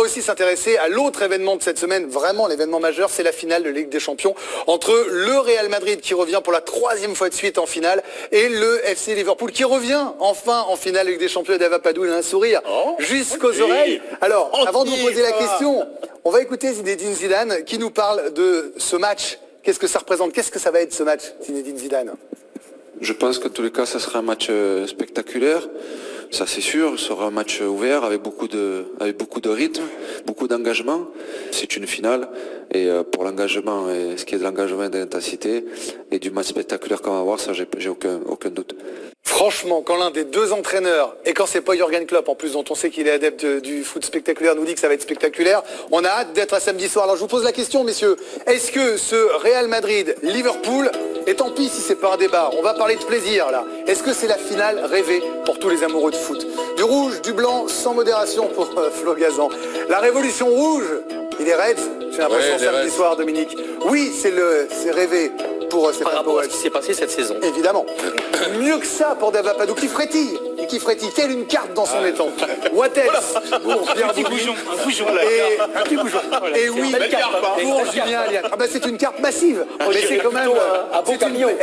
aussi s'intéresser à l'autre événement de cette semaine, vraiment l'événement majeur, c'est la finale de Ligue des Champions entre le Real Madrid qui revient pour la 3e fois de suite en finale et le FC Liverpool qui revient enfin en finale de Ligue des Champions. Et Dave Papadou, il a un sourire jusqu'aux oreilles. Alors, avant de vous poser la question, on va écouter Zinedine Zidane qui nous parle de ce match. Qu'est-ce que ça représente? Qu'est-ce que ça va être ce match, Zinedine Zidane? Je pense qu'en tous les cas, ça sera un match spectaculaire. Ça, c'est sûr. Ce sera un match ouvert avec beaucoup de rythme, beaucoup d'engagement. C'est une finale. Et pour l'engagement, et ce qui est de l'engagement et de l'intensité, et du match spectaculaire qu'on va avoir, ça, j'ai aucun doute. Franchement, quand l'un des deux entraîneurs, et quand c'est pas Jürgen Klopp en plus, dont on sait qu'il est adepte du foot spectaculaire, nous dit que ça va être spectaculaire, on a hâte d'être à samedi soir. Alors je vous pose la question, messieurs, est-ce que ce Real Madrid-Liverpool, et tant pis si c'est pas un débat, on va parler de plaisir là, est-ce que c'est la finale rêvée pour tous les amoureux de foot? Du rouge, du blanc, sans modération pour Flo Gazan. La révolution rouge, il est Reds, j'ai l'impression samedi soir, Dominique. Oui, c'est rêvé pour Par rapport à ce qui s'est passé cette saison. Évidemment. Mieux que ça pour Dave Papadou qui frétille. Et qui frétille. Telle une carte dans son étang. What else pour Pierre Bouillon. Un petit bougeon. Et oui, pour Julien Aliane. Ah bah c'est une carte massive. Mais c'est quand même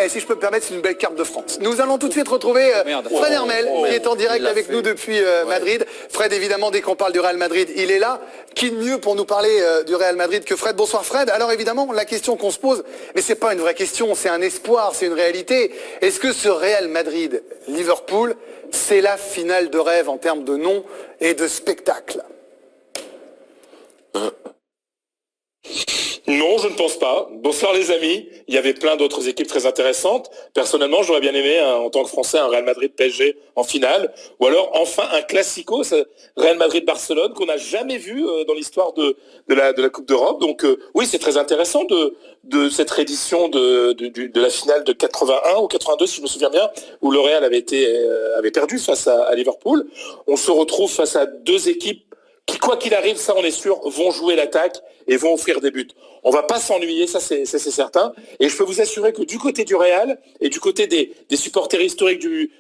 si je peux me permettre, c'est une belle carte de France. Nous allons tout de suite retrouver Fred Hermel qui est en direct avec nous depuis Madrid. Fred, évidemment, dès qu'on parle du Real Madrid, il est là. Qui de mieux pour nous parler du Real Madrid que Fred? Bonsoir Fred. Alors évidemment, la question qu'on se pose, mais c'est pas une vraie question, c'est un espoir, c'est une réalité. Est-ce que ce Real Madrid-Liverpool, c'est la finale de rêve en termes de nom et de spectacle? Non, je ne pense pas. Bonsoir les amis. Il y avait plein d'autres équipes très intéressantes. Personnellement, j'aurais bien aimé, en tant que Français, un Real Madrid-PSG en finale. Ou alors, enfin, un classico, Real Madrid-Barcelone, qu'on n'a jamais vu dans l'histoire de la Coupe d'Europe. Donc, oui, c'est très intéressant de cette réédition de la finale de 81 ou 82, si je me souviens bien, où le Real avait perdu face à Liverpool. On se retrouve face à deux équipes qui, quoi qu'il arrive, ça on est sûr, vont jouer l'attaque et vont offrir des buts. On va pas s'ennuyer, ça c'est certain. Et je peux vous assurer que du côté du Real et du côté des supporters historiques du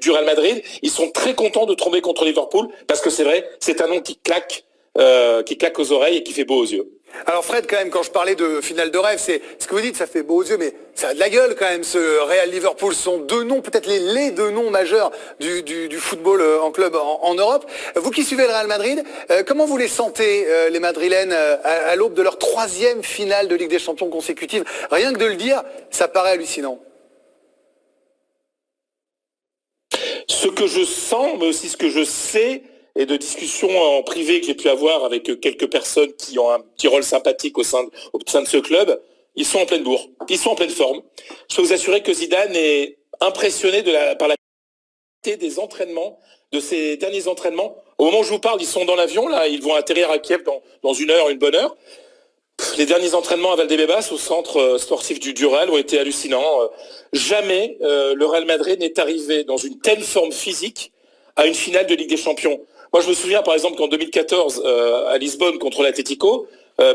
Real Madrid, ils sont très contents de tomber contre Liverpool parce que c'est vrai, c'est un nom qui claque aux oreilles et qui fait beau aux yeux. Alors Fred, quand même, quand je parlais de finale de rêve, c'est ce que vous dites, ça fait beau aux yeux, mais ça a de la gueule quand même, ce Real-Liverpool. Ce sont deux noms, peut-être les deux noms majeurs du football en club en Europe. Vous qui suivez le Real Madrid, comment vous les sentez, les Madrilènes, à l'aube de leur 3e finale de Ligue des Champions consécutive? Rien que de le dire, ça paraît hallucinant. Ce que je sens, mais aussi ce que je sais, et de discussions en privé que j'ai pu avoir avec quelques personnes qui ont un petit rôle sympathique au sein de ce club, ils sont en pleine bourre, ils sont en pleine forme. Je peux vous assurer que Zidane est impressionné par la qualité des entraînements, de ces derniers entraînements. Au moment où je vous parle, ils sont dans l'avion, là, ils vont atterrir à Kiev dans une bonne heure. Les derniers entraînements à Valdebebas, au centre sportif du Real, ont été hallucinants. Jamais le Real Madrid n'est arrivé dans une telle forme physique à une finale de Ligue des Champions. Moi, je me souviens, par exemple, qu'en 2014, à Lisbonne, contre l'Atlético,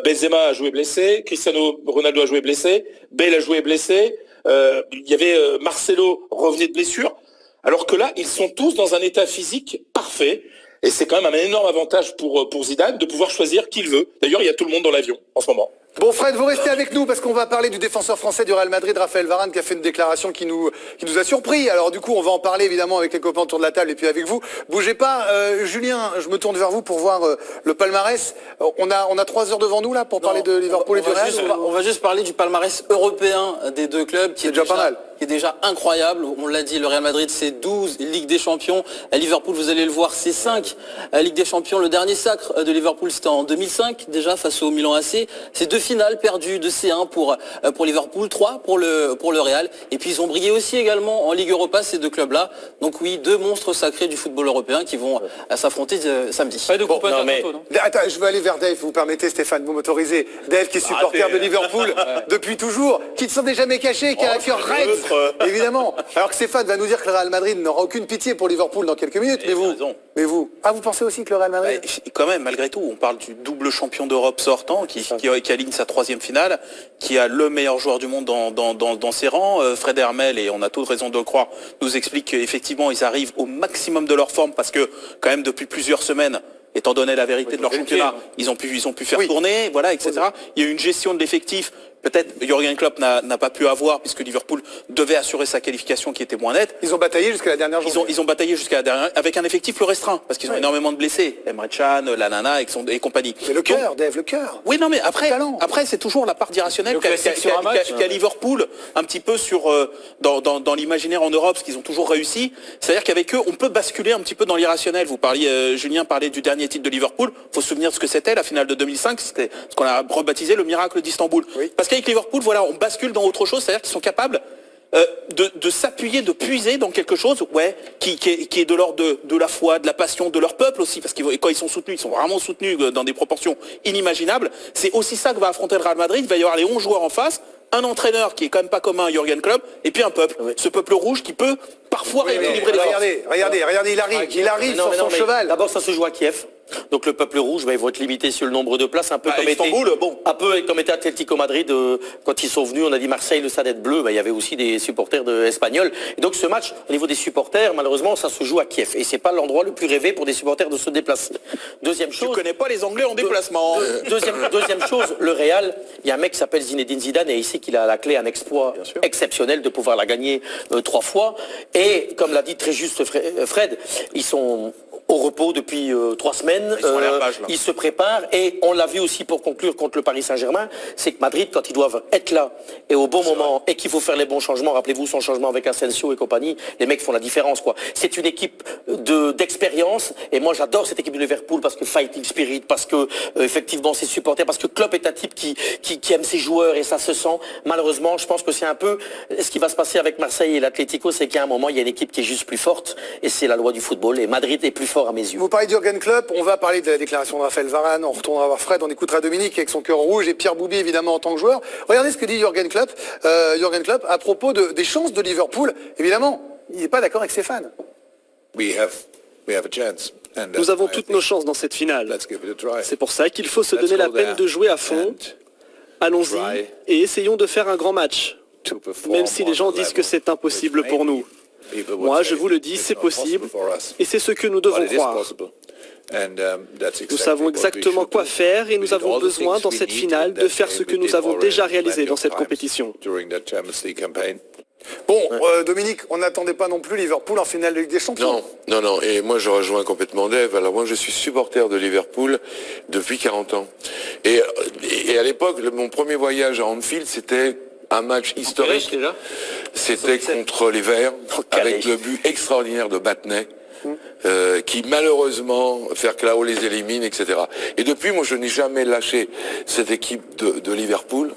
Benzema a joué blessé, Cristiano Ronaldo a joué blessé, Bale a joué blessé, il y avait Marcelo revenait de blessure, alors que là, ils sont tous dans un état physique parfait, et c'est quand même un énorme avantage pour Zidane de pouvoir choisir qui il veut. D'ailleurs, il y a tout le monde dans l'avion en ce moment. Bon Fred, vous restez avec nous parce qu'on va parler du défenseur français du Real Madrid, Raphaël Varane, qui a fait une déclaration qui nous a surpris. Alors du coup, on va en parler évidemment avec les copains autour de la table et puis avec vous. Bougez pas. Julien, je me tourne vers vous pour voir le palmarès. On a 3 heures devant nous là pour parler de Liverpool et du Real. On va juste parler du palmarès européen des deux clubs qui est déjà pas mal. Qui est déjà incroyable. On l'a dit, le Real Madrid, c'est 12 Ligue des Champions. À Liverpool, vous allez le voir, c'est 5 Ligue des Champions. Le dernier sacre de Liverpool, c'était en 2005, déjà, face au Milan AC. C'est 2 finales perdues de C1 pour Liverpool, 3 pour le Real. Et puis, ils ont brillé aussi également en Ligue Europa, ces deux clubs-là. Donc oui, 2 monstres sacrés du football européen qui vont s'affronter samedi. Attends, je veux aller vers Dave, vous permettez, Stéphane, vous m'autorisez. Dave, qui est supporter de Liverpool depuis toujours, qui ne s'en est jamais caché, qui a la cœur raide. Évidemment. Alors que Stéphane va nous dire que le Real Madrid n'aura aucune pitié pour Liverpool dans quelques minutes. Mais vous, vous pensez aussi que le Real Madrid... Quand même, malgré tout, on parle du double champion d'Europe sortant qui aligne sa 3e finale, qui a le meilleur joueur du monde dans ses rangs. Fred Hermel, et on a toute raison de le croire, nous explique qu'effectivement, ils arrivent au maximum de leur forme parce que, quand même, depuis plusieurs semaines, étant donné la vérité de leur championnat, ils ont pu faire tourner, voilà, etc. Il y a eu une gestion de l'effectif. Peut-être Jürgen Klopp n'a pas pu avoir, puisque Liverpool devait assurer sa qualification qui était moins nette. Ils ont bataillé jusqu'à la dernière journée. Ils ont bataillé jusqu'à la dernière, avec un effectif plus restreint, parce qu'ils ont énormément de blessés. Emre Can, Lanana et compagnie. Mais le cœur, Dave, le cœur. Oui, non, mais après c'est toujours la part d'irrationnel qu'a Liverpool, un petit peu dans l'imaginaire en Europe, ce qu'ils ont toujours réussi. C'est-à-dire qu'avec eux, on peut basculer un petit peu dans l'irrationnel. Julien parlait du dernier titre de Liverpool. Il faut se souvenir de ce que c'était, la finale de 2005. C'était ce qu'on a rebaptisé le miracle d'Istanbul. Oui. Parce qu'avec Liverpool, voilà, on bascule dans autre chose. C'est-à-dire qu'ils sont capables de s'appuyer, de puiser dans quelque chose qui est de l'ordre de la foi, de la passion, de leur peuple aussi, parce que quand ils sont soutenus, ils sont vraiment soutenus dans des proportions inimaginables. C'est aussi ça que va affronter le Real Madrid. Il va y avoir les 11 joueurs en face, un entraîneur qui est quand même pas commun, Jürgen Klopp, et puis un peuple. Oui. Ce peuple rouge qui peut parfois rééquilibrer les forces. Regardez, il arrive sur son cheval. D'abord, ça se joue à Kiev. Donc le peuple rouge, ils vont être limités sur le nombre de places, un peu comme était Atlético Madrid quand ils sont venus. On a dit Marseille, le stade est bleu. Il y avait aussi des supporters espagnols. Et donc ce match, au niveau des supporters, malheureusement, ça se joue à Kiev. Et c'est pas l'endroit le plus rêvé pour des supporters de se déplacer. Deuxième chose. Tu connais pas les Anglais en déplacement. Deuxième chose, le Real, il y a un mec qui s'appelle Zinedine Zidane et ici qu'il a à la clé un exploit exceptionnel de pouvoir la gagner 3 fois. Et comme l'a dit très juste Fred, ils sont au repos depuis 3 semaines, ils se préparent et on l'a vu aussi pour conclure contre le Paris Saint-Germain, c'est que Madrid, quand ils doivent être là et au bon moment et qu'il faut faire les bons changements, rappelez-vous son changement avec Asensio et compagnie, les mecs font la différence quoi. C'est une équipe d'expérience et moi j'adore cette équipe de Liverpool parce que fighting spirit, parce que effectivement ses supporters, parce que Klopp est un type qui aime ses joueurs et ça se sent. Malheureusement, je pense que c'est un peu ce qui va se passer avec Marseille et l'Atlético, c'est qu'à un moment il y a une équipe qui est juste plus forte et c'est la loi du football et Madrid est plus à mes yeux. Vous parlez de Jürgen Klopp, on va parler de la déclaration de Raphaël Varane, on retournera voir Fred, on écoutera Dominique avec son cœur rouge et Pierre Boubi évidemment en tant que joueur. Regardez ce que dit Jürgen Klopp à propos des chances de Liverpool. Évidemment, il n'est pas d'accord avec ses fans. Nous avons toutes nos chances dans cette finale. C'est pour ça qu'il faut se donner la peine de jouer à fond. Allons-y et essayons de faire un grand match. Même si les gens disent que c'est impossible pour nous. Moi, je vous le dis, c'est possible, et c'est ce que nous devons croire. Nous savons exactement quoi faire, et nous avons besoin, dans cette finale, de faire ce que nous avons déjà réalisé dans cette compétition. Bon, Dominique, on n'attendait pas non plus Liverpool en finale de Ligue des Champions. Non, et moi je rejoins complètement Dave. Alors moi je suis supporter de Liverpool depuis 40 ans. Et à l'époque, mon premier voyage à Anfield, c'était un match historique. C'était contre les Verts, avec le but extraordinaire de Batney, qui malheureusement, Ferclao les élimine, etc. Et depuis, moi, je n'ai jamais lâché cette équipe de Liverpool.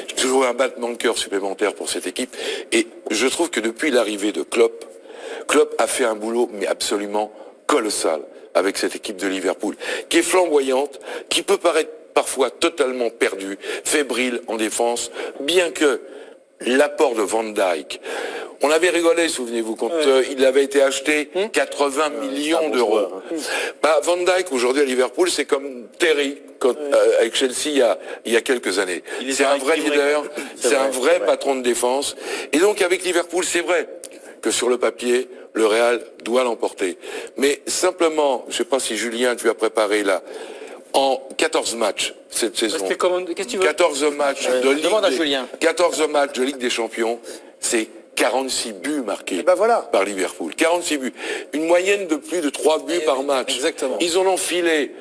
J'ai toujours eu un battement de cœur supplémentaire pour cette équipe. Et je trouve que depuis l'arrivée de Klopp a fait un boulot, mais absolument colossal, avec cette équipe de Liverpool, qui est flamboyante, qui peut paraître parfois totalement perdu, fébrile en défense, bien que l'apport de Van Dijk, on avait rigolé, souvenez-vous, quand il avait été acheté 80 millions d'euros. Van Dijk, aujourd'hui à Liverpool, c'est comme Terry, avec Chelsea il y a quelques années. C'est un vrai leader, c'est un vrai patron de défense. Et donc avec Liverpool, c'est vrai que sur le papier, le Real doit l'emporter. Mais simplement, je ne sais pas si Julien, tu as préparé là, en 14 matchs cette saison, 14 matchs de Ligue des Champions, c'est 46 buts marqués par Liverpool. 46 buts. Une moyenne de plus de 3 buts par match. Exactement. Ils en ont filé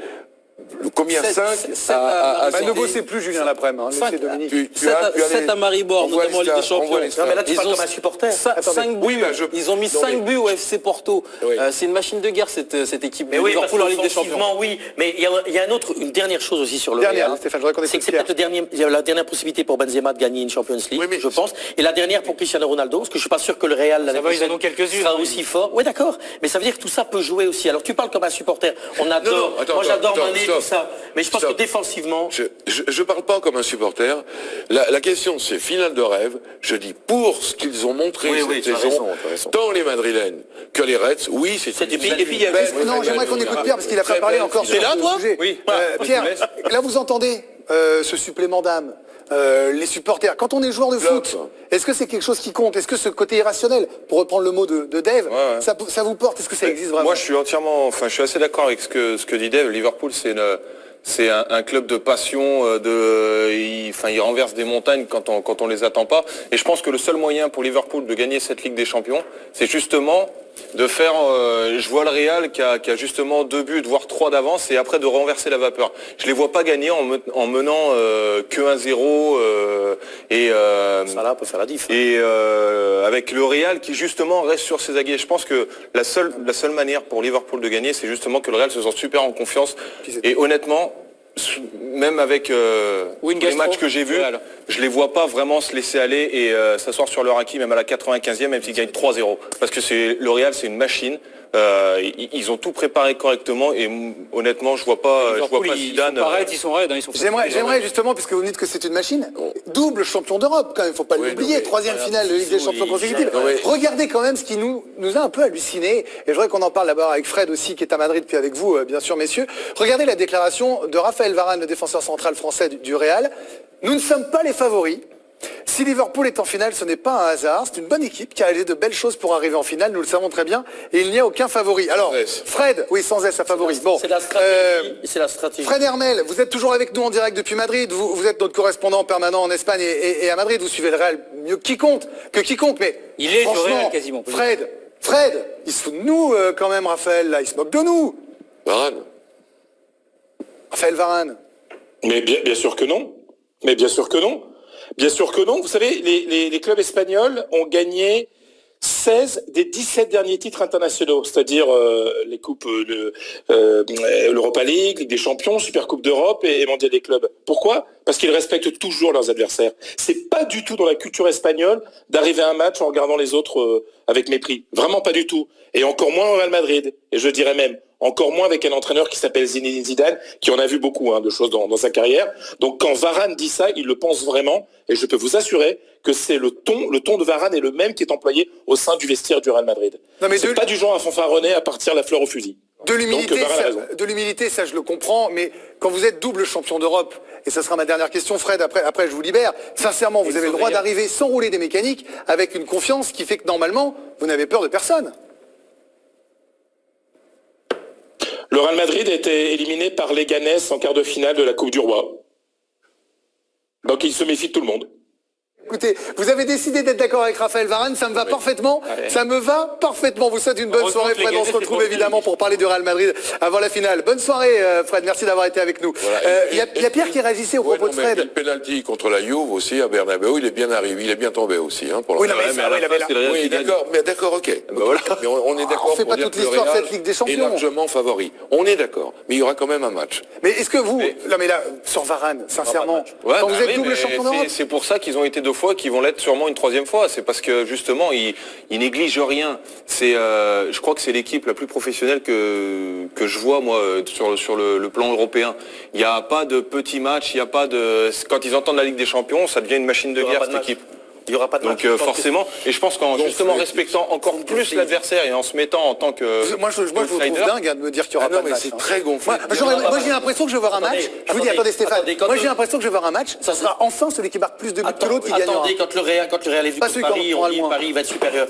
combien? 5 à ne bossez plus Julien l'après-midi, laissez Dominique. 7 à Maribor, notamment en Ligue des Champions. Non mais là tu parles comme un supporter. 5 buts. Ils ont mis 5 buts au FC Porto. C'est une machine de guerre cette équipe de Liverpool en Ligue des Champions. Oui, mais il y a une dernière chose aussi sur le Real. Stéphane, c'est que c'est peut-être la dernière possibilité pour Benzema de gagner une Champions League, je pense. Et la dernière pour Cristiano Ronaldo, parce que je suis pas sûr que le Real l'année prochaine sera aussi fort. Oui d'accord, mais ça veut dire que tout ça peut jouer aussi. Alors tu parles comme un supporter. On adore. Moi j'adore Mané, tout ça. Mais je pense que défensivement... Je parle pas comme un supporter. La question, c'est finale de rêve. Je dis pour ce qu'ils ont montré cette saison, tant les Madrilènes que les Reds, c'est du pays. Et puis il y a... Non, j'aimerais qu'on écoute Pierre, parce qu'il n'a pas parlé encore sur là, ce toi sujet. Pierre, là vous entendez ce supplément d'âme. les supporters. Quand on est joueur de foot, est-ce que c'est quelque chose qui compte? Est-ce que ce côté irrationnel, pour reprendre le mot de Dave, ça vous porte? Est-ce que ça existe vraiment? Moi, je suis assez d'accord avec ce que dit Dave. Liverpool, c'est un club de passion, il renverse des montagnes quand on les attend pas. Et je pense que le seul moyen pour Liverpool de gagner cette Ligue des Champions, c'est justement de faire, je vois le Real qui a justement 2 buts, voire 3 d'avance, et après de renverser la vapeur. Je les vois pas gagner en menant que 1-0 ça là peut faire la diff. Et avec le Real qui justement reste sur ses aguets. Je pense que la seule manière pour Liverpool de gagner, c'est justement que le Real se sent super en confiance. Et honnêtement, même avec les matchs que j'ai vus, je les vois pas vraiment se laisser aller et s'asseoir sur leur acquis, même à la 95e, même s'ils gagnent 3-0. Parce que le Real, c'est une machine. Ils ont tout préparé correctement et honnêtement, je vois pas Zidane. Ils sont raides, ils sont J'aimerais justement, puisque vous me dites que c'est une machine, double champion d'Europe quand même, faut pas l'oublier, 3e finale de Ligue des Champions consécutive. Regardez quand même ce qui nous a un peu halluciné, et je voudrais qu'on en parle d'abord avec Fred aussi, qui est à Madrid, puis avec vous, bien sûr, messieurs. Regardez la déclaration de Raphaël Varane, le défenseur central français du Real. Nous ne sommes pas les favoris. Si Liverpool est en finale, ce n'est pas un hasard, c'est une bonne équipe qui a réalisé de belles choses pour arriver en finale, nous le savons très bien, et il n'y a aucun favori. Alors, Fred, oui, sans S, un favori. Bon, c'est la stratégie. Fred Hermel, vous êtes toujours avec nous en direct depuis Madrid, vous êtes notre correspondant permanent en Espagne et à Madrid, vous suivez le Real mieux que quiconque, mais il est franchement, le Real quasiment. Fred, il se fout de nous quand même, Raphaël, là, il se moque de nous. Raphaël Varane. Mais bien sûr que non. Mais bien sûr que non. Bien sûr que non. Vous savez, les clubs espagnols ont gagné 16 des 17 derniers titres internationaux, c'est-à-dire les coupes, l'Europa League, Ligue des Champions, Super Coupe d'Europe et Mondial des clubs. Pourquoi? Parce qu'ils respectent toujours leurs adversaires. C'est pas du tout dans la culture espagnole d'arriver à un match en regardant les autres avec mépris. Vraiment pas du tout. Et encore moins au Real Madrid. Et je dirais même encore moins avec un entraîneur qui s'appelle Zinedine Zidane, qui en a vu beaucoup de choses dans sa carrière. Donc quand Varane dit ça, il le pense vraiment, et je peux vous assurer que c'est le ton de Varane est le même qui est employé au sein du vestiaire du Real Madrid. C'est pas du genre à fanfaronner, à partir la fleur au fusil. De l'humilité, ça je le comprends, mais quand vous êtes double champion d'Europe, et ça sera ma dernière question, Fred, après je vous libère, sincèrement, vous avez le droit d'arriver sans rouler des mécaniques, avec une confiance qui fait que normalement, vous n'avez peur de personne. Le Real Madrid a été éliminé par Leganés en quart de finale de la Coupe du Roi. Donc il se méfie de tout le monde. Écoutez, vous avez décidé d'être d'accord avec Raphaël Varane, ça me va parfaitement, ça me va parfaitement. Vous souhaite une bonne soirée, Fred. On se retrouve évidemment pour parler du Real Madrid avant la finale. Bonne soirée, Fred, merci d'avoir été avec nous. Il y a Pierre qui réagissait au propos de Fred. Le penalty contre la Juve aussi à Bernabeu, il est bien arrivé, il est bien tombé aussi. Pour oui, d'accord, ok. Mais on est d'accord. On fait pas toute l'histoire de cette Ligue des Champions. Est largement favori. On est d'accord, mais il y aura quand même un match. Mais est-ce que vous, non mais là, sur Varane, sincèrement, quand vous êtes double champion d'Europe, c'est pour ça qu'ils ont été 2 fois, qu'ils vont l'être sûrement une 3e fois. C'est parce que justement, ils négligent rien. Je crois que c'est l'équipe la plus professionnelle que je vois moi sur le plan européen. Il n'y a pas de petits matchs, il n'y a pas de. Quand ils entendent la Ligue des Champions, ça devient une machine de guerre cette équipe. Il n'y aura pas de match. Donc forcément, et je pense qu'en justement respectant encore plus l'adversaire et en se mettant en tant que moi je vous trouve dingue de me dire qu'il n'y aura pas de match. C'est très gonflé. Moi j'ai l'impression que je vais voir un match. Je vous dis, attendez Stéphane, moi j'ai l'impression que je vais voir un match, ça sera enfin celui qui marque plus de buts que l'autre qui gagnera. Attendez, quand le Real est vu contre Paris, on dit Paris va être supérieur.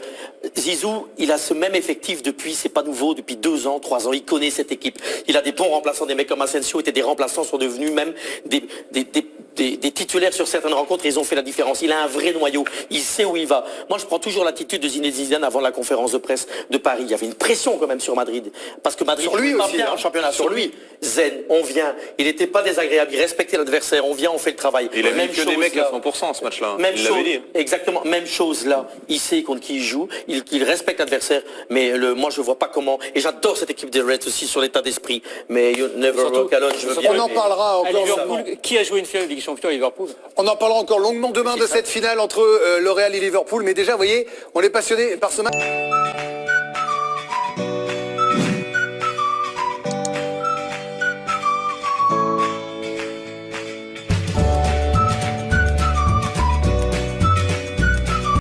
Zizou, il a ce même effectif depuis, c'est pas nouveau, depuis 2 ans, 3 ans, il connaît cette équipe. Il a des bons remplaçants, des mecs comme Asensio étaient des remplaçants, sont devenus même des titulaires sur certaines rencontres, ils ont fait la différence. Il a un vrai noyau, il sait où il va. Moi, je prends toujours l'attitude de Zinedine Zidane avant la conférence de presse de Paris. Il y avait une pression quand même sur Madrid, parce que Madrid sur lui pas aussi, bien en championnat. Sur lui, zen, on vient. Il n'était pas désagréable, il respectait l'adversaire. On vient, on fait le travail. Il a même que des mecs à 100% ce match-là. Même chose, exactement, même chose là. Il sait contre qui il joue, il respecte l'adversaire. Mais moi, je vois pas comment. Et j'adore cette équipe des Reds aussi sur l'état d'esprit. Mais you never walk alone. Je veux bien. On en parlera encore. Qui a joué une finale de Ligue des Champions à Liverpool? On en parlera encore longuement demain de cette finale entre le Real et Liverpool. Mais déjà, vous voyez, on est passionné par ce match.